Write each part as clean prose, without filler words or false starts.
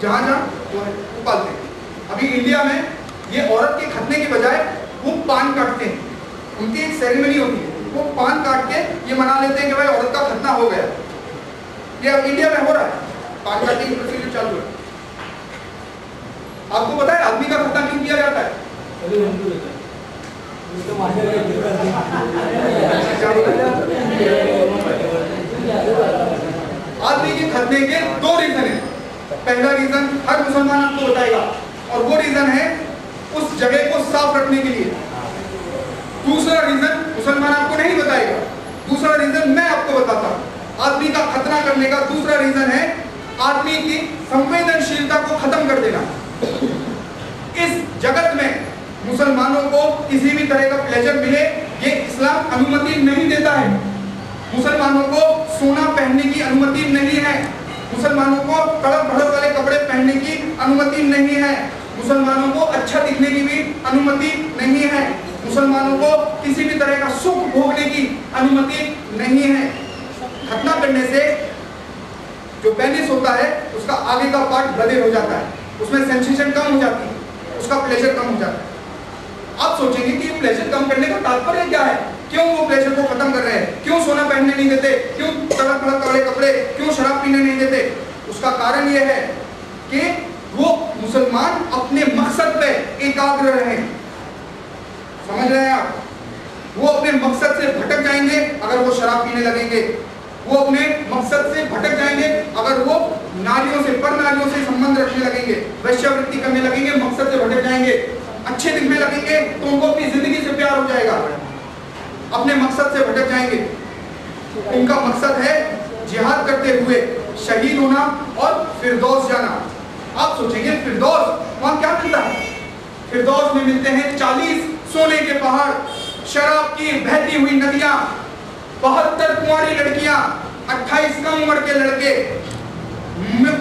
जहाँ जहाँ जो है वो पालते हैं। अभी इंडिया में ये औरत के खतने के बजाय वो पान काटते हैं, उनकी एक सेरेमनी होती है, वो पान काट के ये मना लेते हैं कि भाई औरत का खतना हो गया। ये अब इंडिया में हो रहा है, पान काटने की प्रोसीजर चालू है। आपको पता है आदमी का खतना क्यों किया जाता है? आदमी के खतने के दो रीजन है। पहला रीजन हर मुसलमान आपको बताएगा, और वो रीजन है उस जगह को साफ रखने के लिए। दूसरा रीजन मुसलमान आपको नहीं बताएगा, दूसरा रीजन मैं आपको बताता हूं। आदमी का खतना करने का दूसरा रीजन है आदमी की संवेदनशीलता को खत्म कर देना। इस जगत में मुसलमानों को किसी भी तरह का प्लेजर मिले ये इस्लाम अनुमति नहीं देता है। मुसलमानों को सोना पहनने की अनुमति नहीं है, मुसलमानों को तड़क भड़क वाले कपड़े पहनने की अनुमति नहीं है, मुसलमानों को अच्छा दिखने की भी अनुमति नहीं है, मुसलमानों को किसी भी तरह का सुख भोगने की अनुमति नहीं है। खतना करने से जो पेनिस होता है उसका आगे का पार्ट ब्लडेड हो जाता है, उसमें सेंसेशन कम हो जाती है, उसका प्लेजर कम हो जाता है। आप सोचेंगे कि प्लेजर कम करने का तात्पर्य क्या है, क्यों वो प्लेजर को खत्म कर रहे हैं, क्यों सोना पहनने नहीं देते, क्यों तड़क भड़क वाले कपड़े, क्यों शराब पीने नहीं देते? उसका कारण यह है कि वो मुसलमान अपने मकसद पे एकाग्र रहे। समझ रहे हैं आप? वो अपने मकसद से भटक जाएंगे अगर वो शराब पीने लगेंगे, वो अपने मकसद से भटक जाएंगे अगर वो नारियों से पर नारियों से संबंध रखने लगेंगे, वैश्यावृत्ति करने लगेंगे, मकसद से भटक जाएंगे, अच्छे दिखने लगेंगे तो उनको अपनी जिंदगी से प्यार हो जाएगा, अपने मकसद से भटक जाएंगे। उनका मकसद है जिहाद करते हुए शहीद होना और फिरदौस जाना। आप सोचेंगे फिरदौस वहां क्या मिलता है? फिरदौस में मिलते हैं 40 सोने के पहाड़, शराब की बहती हुई नदियां, 72 कुंवारी लड़कियां, 28 कम उम्र के लड़के।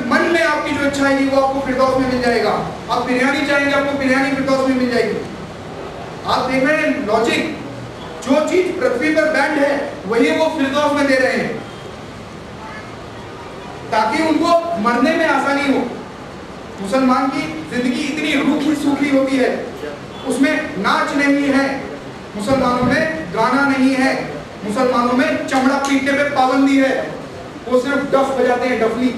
मन में आपकी जो इच्छा है वो आपको फिरदौस में मिल जाएगा। आप बिरयानी चाहेंगे आपको बिरयानी फिरदौस में मिल जाएगी। आप देख रहे हैं लॉजिक, जो चीज पृथ्वी पर बैंड है वही वो फिरदौस में दे रहे हैं ताकि उनको मरने में आसानी हो। मुसलमान की जिंदगी इतनी रूखी सूखी होती है, उसमें नाच नहीं है, मुसलमानों में गाना नहीं है, मुसलमानों में चमड़ा पीटने पे पाबंदी है। वो सिर्फ डफ बजाते हैं, डफली,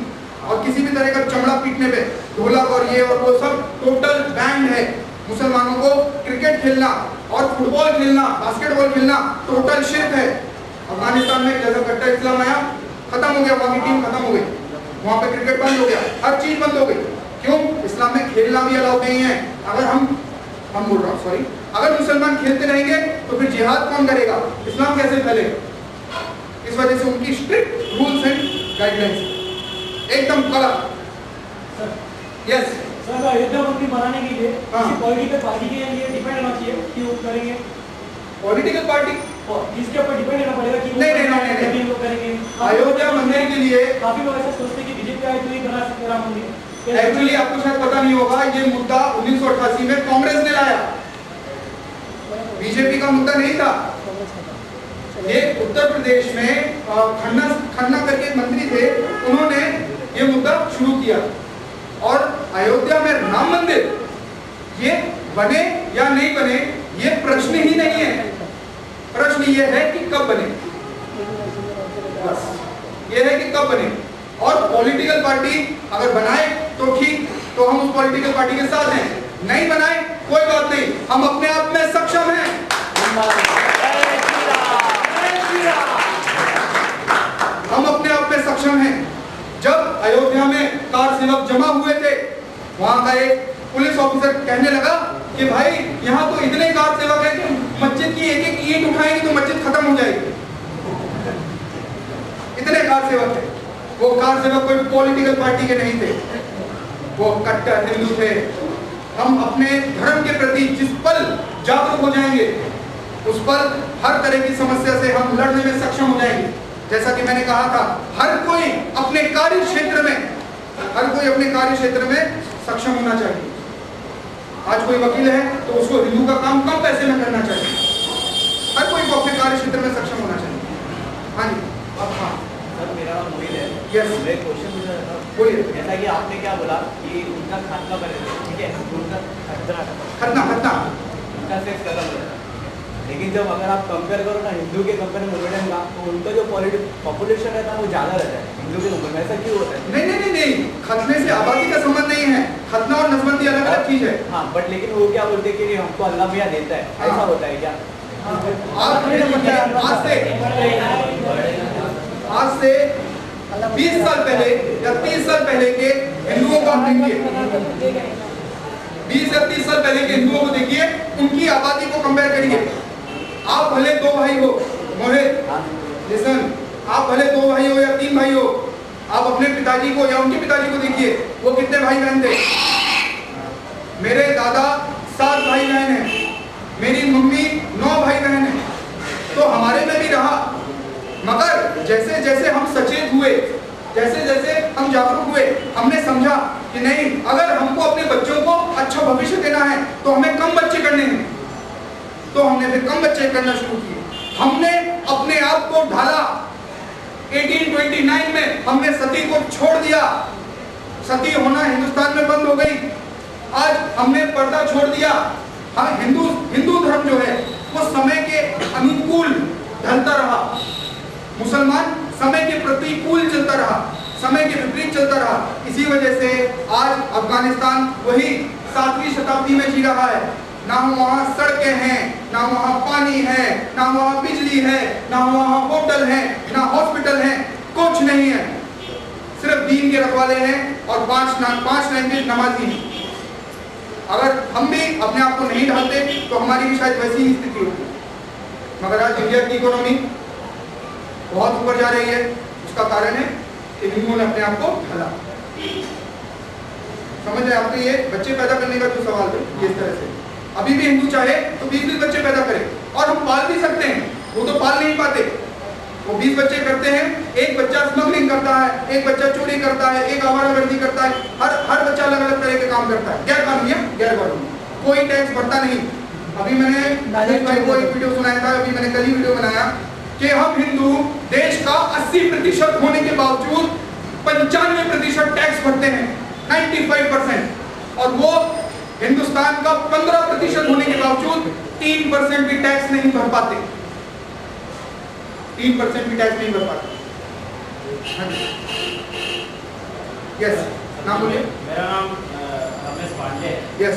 और किसी भी तरह का चमड़ा पीटने पे ढोलक और ये और वो सब टोटल बैंड है। मुसलमानों को क्रिकेट खेलना और फुटबॉल खेलना, बास्केटबॉल खेलना टोटल शिर्क है। अफगानिस्तान में जैसा कट्टर इस्लाम आया, खत्म हो गया, वहां की टीम खत्म हो गई, वहां पे क्रिकेट बंद हो गया, हर चीज बंद हो गई। क्यों? इस्लाम में खेलना भी अलाउ नहीं है। अगर हम बोल रहा हूँ सॉरी, अगर मुसलमान खेलते रहेंगे तो फिर जिहाद कौन करेगा? इस्लाम कैसे फैलेगा? इस वजह से उनकी स्ट्रिक्ट रूल्स एंड गाइडलाइंस एकदम गलत। यस सर, अयोध्या मंदिर बनाने के लिए किसी पॉलिटिकल पार्टी के लिए डिपेंड होना चाहिए कि वो करेंगे? पॉलिटिकल पार्टी जिसके ऊपर डिपेंड करना पड़ेगा कि नहीं वो करेंगे। अयोध्या मंदिर के लिए काफी लोग ऐसा सोचते हैं कि बीजेपी आए तो ही बना सकते राम मंदिर। एक्चुअली आपको शायद पता नहीं होगा, ये मुद्दा 1988 में कांग्रेस ने लाया, बीजेपी का मुद्दा नहीं था। ये उत्तर प्रदेश में खन्ना करके एक मंत्री थे, उन्होंने ये मुद्दा शुरू किया। और अयोध्या में राम मंदिर ये बने या नहीं बने ये प्रश्न ही नहीं है, प्रश्न ये है कि कब बने, बस ये है कि कब बने। और पॉलिटिकल पार्टी अगर बनाए तो ठीक, तो हम उस पॉलिटिकल पार्टी के साथ हैं, नहीं बनाए कोई बात नहीं, हम अपने आप में सक्षम हैं। हम अपने आप में सक्षम हैं। जब अयोध्या में कार सेवक जमा हुए थे, वहां का एक पुलिस ऑफिसर कहने लगा कि भाई यहाँ तो इतने कार सेवक हैं कि मस्जिद की एक एक ईंट उठाएंगे तो मस्जिद खत्म हो जाएगी, इतने कार सेवक थे। वो कार सेवक कोई पॉलिटिकल पार्टी के नहीं थे, वो कट्टर हिंदू थे। हम अपने धर्म के प्रति जिस पल जागरूक हो जाएंगे उस पर हर तरह की समस्या से हम लड़ने में सक्षम हो जाएंगे। जैसा कि मैंने कहा था, हर कोई अपने कार्य क्षेत्र में सक्षम होना चाहिए। आज कोई वकील है तो उसको हिंदू का काम कम पैसे में करना चाहिए, हर कोई को अपने कार्य क्षेत्र में सक्षम होना चाहिए। हाँ जी, अब हाँ सर, मेरा नाम मोहित है। यस, मैं क्वेश्चन पूछना चाहता हूँ बोलिए। जैसा कि आपने क्या बोला कि उनका खातना बने, ठीक है, उनका खतना खतना उनका सेक्स खत्म हो जाता है। लेकिन जब अगर आप कंपेयर करो ना हिंदू के कंपेयर में मुस्लिम का, तो उनका जो पॉपुलेशन रहता है वो ज़्यादा रहता है हिंदू के कंपेयर में। ऐसा क्यों होता है? नहीं नहीं नहीं नहीं, खतने से आबादी का संबंध नहीं है। खतना और नसबंदी अलग अलग चीज है। हाँ, बट लेकिन वो क्या बोलते हैं कि हमको अल्लाह भैया देता है, हाँ। ऐसा होता है क्या? आज से 20 साल पहले या 30 साल पहले के हिंदुओं को आप देखिए, 20 या 30 साल पहले के हिंदुओं को देखिए, उनकी आबादी को कंपेयर करिए। आप भले 2 भाई हो, मोहित लिसन, आप भले 2 भाई हो या 3 भाई हो, आप अपने पिताजी को या उनके पिताजी को देखिए, वो कितने भाई बहन थे। मेरे दादा 7 भाई बहन हैं, मेरी मम्मी 9 भाई बहन हैं, तो हमारे में भी रहा। मगर जैसे जैसे हम सचेत हुए, जैसे जैसे हम जागरूक हुए, हमने समझा कि नहीं, अगर हमको अपने बच्चों को अच्छा भविष्य देना है तो हमें कम बच्चे करने हैं, तो हमने फिर कम बच्चे करना शुरू किए। हमने अपने आप को ढाला। 1829 में हमने सती को छोड़ दिया, सती होना हिंदुस्तान में बंद हो गई। आज हमने पर्दा छोड़ दिया। हाँ, हिंदू धर्म जो है वो समय के अनुकूल ढलता रहा, मुसलमान समय के प्रतिकूल चलता रहा, समय के विपरीत चलता रहा। इसी वजह से आज अफगानिस्तान वही 7वीं शताब्दी में जी रहा है। ना वहाँ सड़कें हैं, ना वहाँ पानी है, ना वहाँ बिजली है, ना वहाँ होटल है, ना हॉस्पिटल है, कुछ नहीं है। सिर्फ दीन के रखवाले हैं और 5 लैंग्वेज नमाजी हैं। अगर हम भी अपने आप को नहीं ढालते तो हमारी भी शायद वैसी ही स्थिति होगी। मगर आज इंडिया की इकोनॉमी बहुत ऊपर जा रही है। उसका कारण है कि हिंदुओं ने अपने आप को ढाला। समझ रहे आपके ये बच्चे पैदा करने का जो सवाल है, ये इस तरह से अभी भी हिंदू चाहे तो 20 बच्चे पैदा करे, और हम पाल भी सकते हैं। वो तो पाल नहीं पाते, वो 20 बच्चे करते हैं। एक बच्चा स्मगलिंग करता है, एक बच्चा चोरी करता है, एक आवारागर्दी करता है। हर बच्चा अलग अलग तरह के काम करता है। गैर कानूनी, कोई टैक्स भरता नहीं। अभी मैंने भाई को एक वीडियो सुनाया था, अभी मैंने कल ही वीडियो बनाया कि हम हिंदू देश का 80% होने के बावजूद 95% टैक्स भरते हैं, 95%। और वो हिंदुस्तान का 15% होने के बावजूद 3% भी टैक्स नहीं भर पाते। 3% भी टैक्स नहीं भर पाते। यस, नाम बोलिए। मेरा नाम रमेश पांडे है। यस,